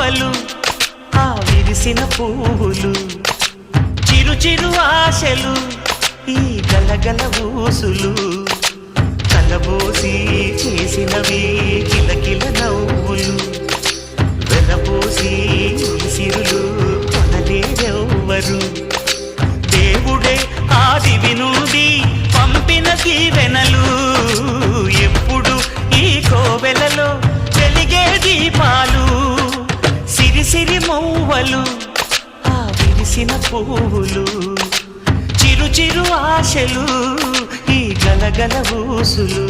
మౌవలు ఆ విరిసిన పువ్వులు చిరు చిరు ఆశలు ఈ గలగల ఊసులు కలబోసి చేసినవి కిలకిల నవ్వులు వెలబోసి సిరులు కొనలేరెవ్వరు దేవుడే ఆదివి నుండి పంపిన దీవెనలు ఎప్పుడు ఈ కోవెలలో వెలిగే దీపాలు సిరి సిరి మౌవలు ఆ విరిసిన పువ్వులు చిరు చిరు ఆశలు ఈ గలగల ఊసులు